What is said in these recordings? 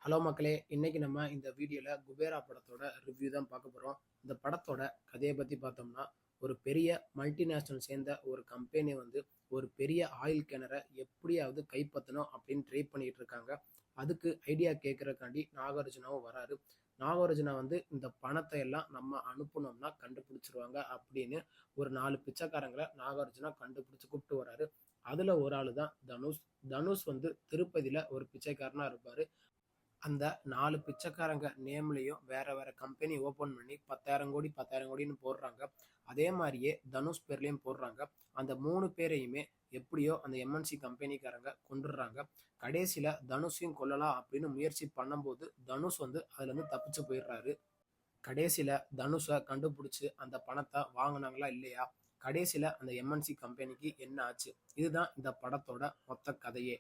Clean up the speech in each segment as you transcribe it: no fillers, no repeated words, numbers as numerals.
Hello மக்களே, இன்னைக்கு நம்ம இந்த வீடியோல குபேரா படத்தோட ரிவ்யூ தான் பார்க்க போறோம். இந்த படத்தோட கதையை பத்தி பார்த்தோம்னா, ஒரு பெரிய மல்டிநேஷனல் சேர்ந்த ஒரு கம்பெனி வந்து ஒரு பெரிய ஆயில் கிணற எப்படியாவது கைப்பற்றணும் அப்படின்னு ட்ரை பண்ணிட்டு இருக்காங்க. அதுக்கு ஐடியா கேட்கறக்காண்டி நாகார்ஜுனாவும் வராரு. நாகார்ஜுனா வந்து இந்த பணத்தை எல்லாம் நம்ம அனுப்புனோம்னா கண்டுபிடிச்சிருவாங்க அப்படின்னு ஒரு 4 பிச்சைக்காரங்களை நாகார்ஜுனா கண்டுபிடிச்சு கூப்பிட்டு வராரு. அதுல ஒரு ஆளு தான் தனுஷ். தனுஷ் வந்து திருப்பதியில ஒரு பிச்சைக்காரனா இருப்பாரு. அந்த 4 பிச்சைக்காரங்க நேம்லயும் வேற வேற கம்பெனி ஓபன் பண்ணி 10,000 கோடி 10,000 கோடின்னு போடுறாங்க. அதே மாதிரியே தனுஷ் பேர்லயும் போடுறாங்க. அந்த 3 பேரையுமே எப்படியோ அந்த எம்என்சி கம்பெனிக்காரங்க கொண்டுடுறாங்க. கடைசியில தனுஷையும் கொல்லலாம் அப்படின்னு முயற்சி பண்ணும்போது தனுஷ் வந்து அதுல இருந்து தப்பிச்சு போயிடுறாரு. கடைசியில தனுஷை கண்டுபிடிச்சு அந்த பணத்தை வாங்கினாங்களா இல்லையா, கடைசியில அந்த எம்என்சி கம்பெனிக்கு என்ன ஆச்சு, இதுதான் இந்த படத்தோட மொத்த கதையே.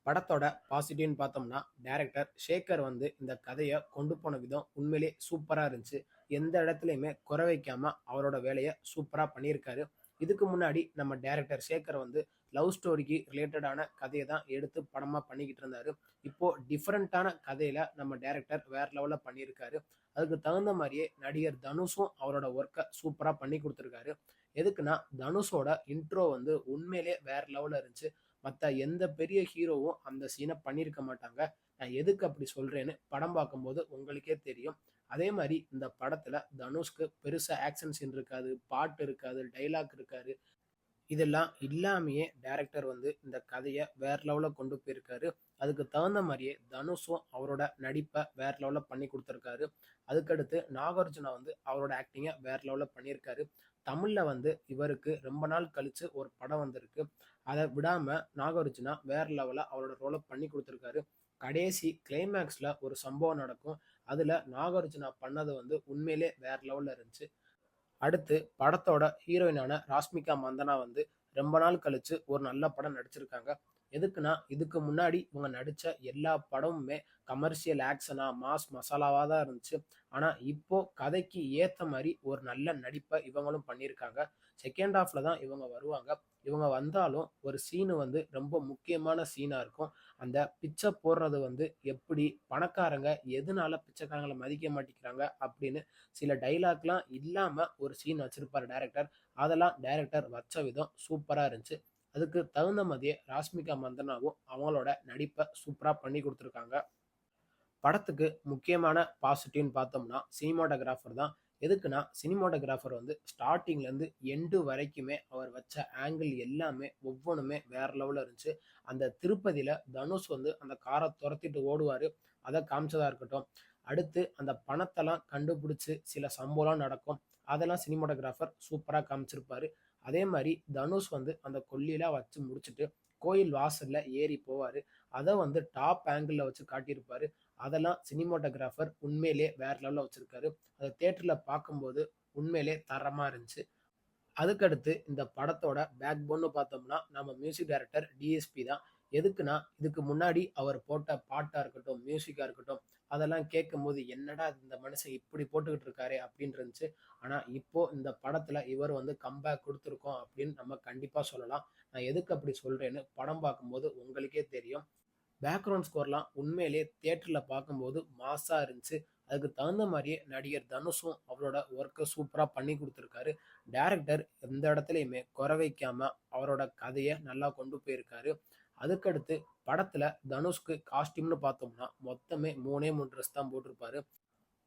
படத்தோட பாசிட்டிவ்னு பார்த்தோம்னா, டைரக்டர் சேகர் வந்து இந்த கதையை கொண்டு போன விதம் உண்மையிலே சூப்பரா இருந்துச்சு. எந்த இடத்துலையுமே குறை வைக்காம அவரோட வேலையை சூப்பரா பண்ணியிருக்காரு. இதுக்கு முன்னாடி நம்ம டைரக்டர் சேகர் வந்து லவ் ஸ்டோரிக்கு ரிலேட்டடான கதையை தான் எடுத்து படமா பண்ணிக்கிட்டு இருந்தாரு. இப்போ டிஃப்ரெண்டான கதையில நம்ம டைரக்டர் வேற லெவல்ல பண்ணியிருக்காரு. அதுக்கு தகுந்த மாதிரியே நடிகர் தனுஷும் அவரோட ஒர்க்கை சூப்பரா பண்ணி கொடுத்துருக்காரு. எதுக்குன்னா, தனுஷோட இன்ட்ரோ வந்து உண்மையிலே வேற லெவல்ல இருந்துச்சு. மற்ற எந்த பெரிய ஹீரோவும் அந்த சீனை பண்ணியிருக்க மாட்டாங்க. நான் எதுக்கு அப்படி சொல்றேன்னு படம் பார்க்கும்போது உங்களுக்கே தெரியும். அதே மாதிரி இந்த படத்துல தனுஷ்க்கு பெருசா ஆக்ஷன் சீன் இருக்காது, பாட்டு இருக்காது, டைலாக் இருக்காது. இதெல்லாம் இல்லாமையே டைரக்டர் வந்து இந்த கதையை வேற லெவல்ல கொண்டு போயிருக்காரு. அதுக்கு தகுந்த மாதிரியே தனுஷும் அவரோட நடிப்பை வேற லெவல்ல பண்ணி கொடுத்துருக்காரு. அதுக்கடுத்து நாகார்ஜுனா வந்து அவரோட ஆக்டிங்கை வேற லெவல்ல பண்ணியிருக்காரு. தமிழ்ல வந்து இவருக்கு ரொம்ப நாள் கழிச்சு ஒரு படம் வந்திருக்கு. அதை விடாம நாகார்ஜுனா வேற லெவல்ல அவரோட ரோலை பண்ணி கொடுத்துருக்காரு. கடைசி கிளைமேக்ஸ்ல ஒரு சம்பவம் நடக்கும். அதுல நாகார்ஜுனா பண்ணது வந்து உண்மையிலே வேற லெவல்ல இருந்துச்சு. அடுத்து படத்தோட ஹீரோயினான ராஷ்மிகா மந்தனா வந்து ரொம்ப நாள் கழிச்சு ஒரு நல்ல படம் நடிச்சிருக்காங்க. எதுக்குன்னா, இதுக்கு முன்னாடி இவங்க நடிச்ச எல்லா படமுமே கமர்ஷியல் ஆக்ஷனா மாஸ் மசாலாவா தான் இருந்துச்சு. ஆனா இப்போ கதைக்கு ஏத்த மாதிரி ஒரு நல்ல நடிப்பை இவங்களும் பண்ணியிருக்காங்க. செகண்ட் ஹாஃப்ல தான் இவங்க வருவாங்க. இவங்க வந்தாலும் ஒரு சீனு வந்து ரொம்ப முக்கியமான சீனா இருக்கும். அந்த பிச்சை போடுறது வந்து எப்படி பணக்காரங்க எதனால பிச்சைக்காரங்களை மதிக்க மாட்டேங்கிறாங்க அப்படின்னு சில டைலாக்லாம் இல்லாம ஒரு சீன் வச்சிருப்பாரு டைரக்டர். அதெல்லாம் டைரக்டர் வச்ச விதம் சூப்பரா இருந்துச்சு. அதுக்கு தகுந்த மாதிரியே ராஷ்மிகா மந்தனாவும் அவங்களோட நடிப்பை சூப்பரா பண்ணி கொடுத்துருக்காங்க. படத்துக்கு முக்கியமான பாசிட்டிவ்னு பார்த்தோம்னா சினிமாட்டோகிராஃபர் தான். எதுக்குன்னா, சினிமாட்டோகிராஃபர் வந்து ஸ்டார்டிங்ல இருந்து எண்டு வரைக்குமே அவர் வச்ச ஆங்கிள் எல்லாமே ஒவ்வொன்றுமே வேற லெவல்ல இருந்துச்சு. அந்த திருப்பதியில தனுஷ் வந்து அந்த காரை துரத்திட்டு ஓடுவாரு. அதை காமிச்சதா இருக்கட்டும். அடுத்து அந்த பணத்தெல்லாம் கண்டுபிடிச்சு சில சம்பவம்லாம் நடக்கும். அதெல்லாம் சினிமாட்டோகிராஃபர் சூப்பரா காமிச்சிருப்பாரு. அதே மாதிரி தனுஷ் வந்து அந்த கொல்லியெல்லாம் வச்சு முடிச்சுட்டு கோயில் வாசல்ல ஏறி போவாரு. அதை வந்து டாப் ஆங்கிள் வச்சு காட்டியிருப்பாரு. அதெல்லாம் சினிமாட்டோகிராஃபர் உண்மையிலே வேற லெவல்ல வச்சிருக்காரு. அதை தியேட்டர்ல பார்க்கும்போது உண்மையிலே தரமா இருந்துச்சு. அதுக்கடுத்து இந்த படத்தோட பேக் போன்னு பார்த்தோம்னா நம்ம மியூசிக் டைரக்டர் டிஎஸ்பி தான். எதுக்குன்னா, இதுக்கு முன்னாடி அவர் போட்ட பாட்டா இருக்கட்டும், மியூசிக்கா இருக்கட்டும், அதெல்லாம் கேட்கும்போது என்னடா இந்த மனுஷன் இப்படி போட்டுக்கிட்டு இருக்காரே அப்படின்னு இருந்துச்சு. ஆனா இப்போ இந்த படத்துல இவர் வந்து கம்பேக் கொடுத்துருக்கோம் அப்படின்னு நம்ம கண்டிப்பா சொல்லலாம். நான் எதுக்கு அப்படி சொல்றேன்னு படம் பார்க்கும்போது உங்களுக்கே தெரியும். பேக்ரவுண்ட் ஸ்கோர்லாம் உண்மையிலேயே தியேட்டர்ல பார்க்கும்போது மாஸா இருந்துச்சு. அதுக்கு தகுந்த மாதிரியே நடிகர் தனுஷும் அவரோட ஒர்க்கை சூப்பரா பண்ணி கொடுத்துருக்காரு. டைரக்டர் எந்த இடத்துலையுமே குறை வைக்காம அவரோட கதையை நல்லா கொண்டு போயிருக்காரு. அதுக்கடுத்து படத்துல தனுஷ்க்கு காஸ்டியூம்னு பார்த்தோம்னா மொத்தமே 3 ட்ரெஸ் தான் போட்டிருப்பாரு.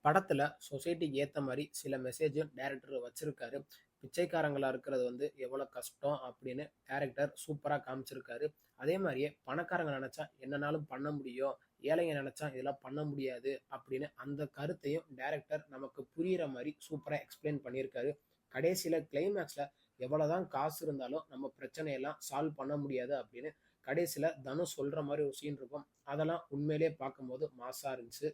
படத்துல சொசைட்டிக்கு ஏத்த மாதிரி சில மெசேஜ் டைரக்டர் வச்சிருக்காரு. பிச்சைக்காரங்களா இருக்கிறது வந்து எவ்வளவு கஷ்டம் அப்படின்னு டைரக்டர் சூப்பரா காமிச்சிருக்காரு. அதே மாதிரியே பணக்காரங்க நினைச்சா என்னனாலும் பண்ண முடியும், ஏழைங்க நினைச்சா இதெல்லாம் பண்ண முடியாது அப்படின்னு அந்த கருத்தையும் டைரக்டர் நமக்கு புரியிற மாதிரி சூப்பரா எக்ஸ்பிளைன் பண்ணியிருக்காரு. கடைசியில கிளைமேக்ஸ்ல எவ்வளவுதான் காசு இருந்தாலும் நம்ம பிரச்சனையெல்லாம் சால்வ் பண்ண முடியாது அப்படின்னு கடைசியில தனுஷ் சொல்ற மாதிரி ஒரு சீன் இருக்கும். அதெல்லாம் உண்மையிலேயே பார்க்கும்போது மாசா இருந்துச்சு.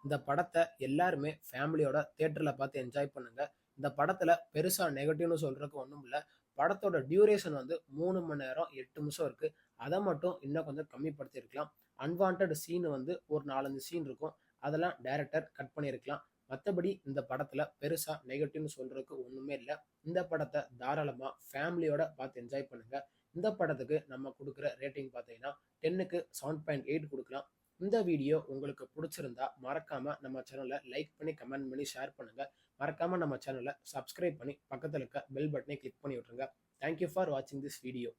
இந்த படத்தை எல்லாருமே ஃபேமிலியோட தியேட்டர்ல பார்த்து என்ஜாய் பண்ணுங்க. இந்த படத்துல பெருசா நெகட்டிவ்னு சொல்றதுக்கு ஒன்றும் இல்லை. படத்தோட டியூரேஷன் வந்து 3 மணி நேரம் 8 நிமிஷம் இருக்கு. அதை மட்டும் இன்னும் கொஞ்சம் கம்மிப்படுத்தியிருக்கலாம். அன்வான்ட் சீன் வந்து ஒரு 4 5 சீன் இருக்கும். அதெல்லாம் டைரக்டர் கட் பண்ணியிருக்கலாம். மற்றபடி இந்த படத்துல பெருசா நெகட்டிவ்னு சொல்றதுக்கு ஒண்ணுமே இல்லை. இந்த படத்தை தாராளமா ஃபேமிலியோட பார்த்து என்ஜாய் பண்ணுங்க. இந்த படத்துக்கு நம்ம கொடுக்குற ரேட்டிங் பார்த்தீங்கன்னா 10க்கு 7.8 கொடுக்கலாம். இந்த வீடியோ உங்களுக்கு பிடிச்சிருந்தா மறக்காம நம்ம சேனலை லைக் பண்ணி கமெண்ட் பண்ணி ஷேர் பண்ணுங்க. மறக்காம நம்ம சேனலை சப்ஸ்கிரைப் பண்ணி பக்கத்துல இருக்க பெல் பட்டனை கிளிக் பண்ணி விட்டுருங்க. தேங்க்யூ ஃபார் வாட்சிங் திஸ் வீடியோ.